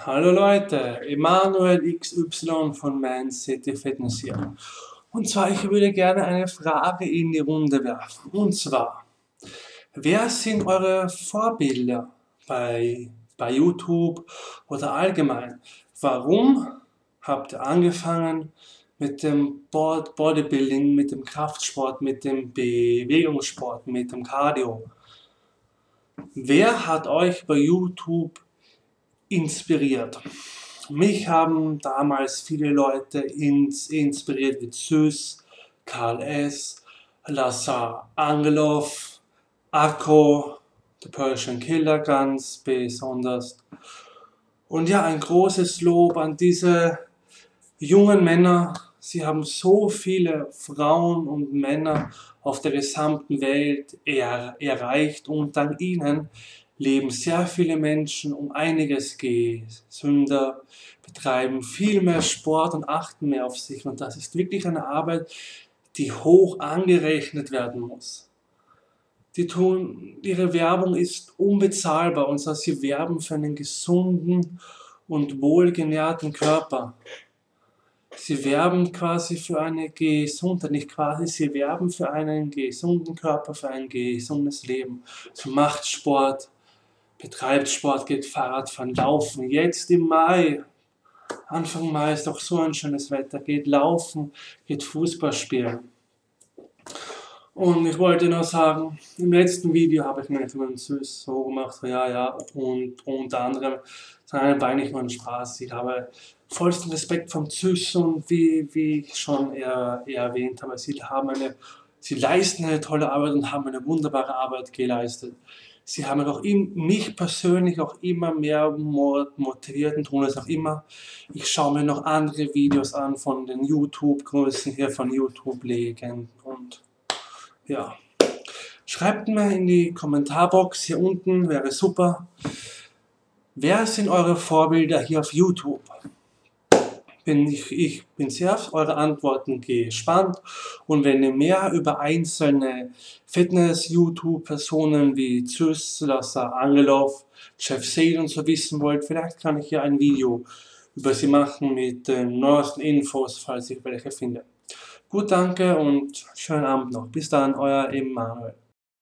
Hallo Leute, Emanuel XY von Man City Fitness hier. Und zwar, ich würde gerne eine Frage in die Runde werfen. Und zwar, wer sind eure Vorbilder bei YouTube oder allgemein? Warum habt ihr angefangen mit dem Bodybuilding, mit dem Kraftsport, mit dem Bewegungssport, mit dem Cardio? Wer hat euch bei YouTube inspiriert? Mich haben damals viele Leute inspiriert wie Zeus, Karl S., Lazar Angelov, Akko, The Persian Killer ganz besonders. Und ja, ein großes Lob an diese jungen Männer. Sie haben so viele Frauen und Männer auf der gesamten Welt erreicht und dank ihnen leben sehr viele Menschen um einiges gesünder, betreiben viel mehr Sport und achten mehr auf sich. Und das ist wirklich eine Arbeit, die hoch angerechnet werden muss. Ihre Werbung ist unbezahlbar, und zwar sie werben für einen gesunden und wohlgenährten Körper. Sie werben quasi für eine Gesundheit, nicht quasi, sie werben für einen gesunden Körper, für ein gesundes Leben. So macht Sport, betreibt Sport, geht Fahrradfahren, laufen. Jetzt im Mai, Anfang Mai ist doch so ein schönes Wetter, geht laufen, geht Fußball spielen. Und ich wollte noch sagen, im letzten Video habe ich mir einen Süß so gemacht, so, ja, und unter anderem, nein, war nicht nur ein Spaß. Ich habe vollsten Respekt vom Süß und wie ich schon erwähnt habe, sie leisten eine tolle Arbeit und haben eine wunderbare Arbeit geleistet. Sie haben auch mich persönlich auch immer mehr motiviert und tun es auch immer. Ich schaue mir noch andere Videos an von den YouTube-Größen hier, von YouTube-Legenden und ja, schreibt mir in die Kommentarbox hier unten, wäre super. Wer sind eure Vorbilder hier auf YouTube? Ich bin sehr auf eure Antworten gespannt, und wenn ihr mehr über einzelne Fitness-YouTube-Personen wie Zeus, Lazar Angelov, Jeff Sale und so wissen wollt, vielleicht kann ich hier ein Video über sie machen mit den neuesten Infos, falls ich welche finde. Gut, danke und schönen Abend noch. Bis dann, euer Emanuel.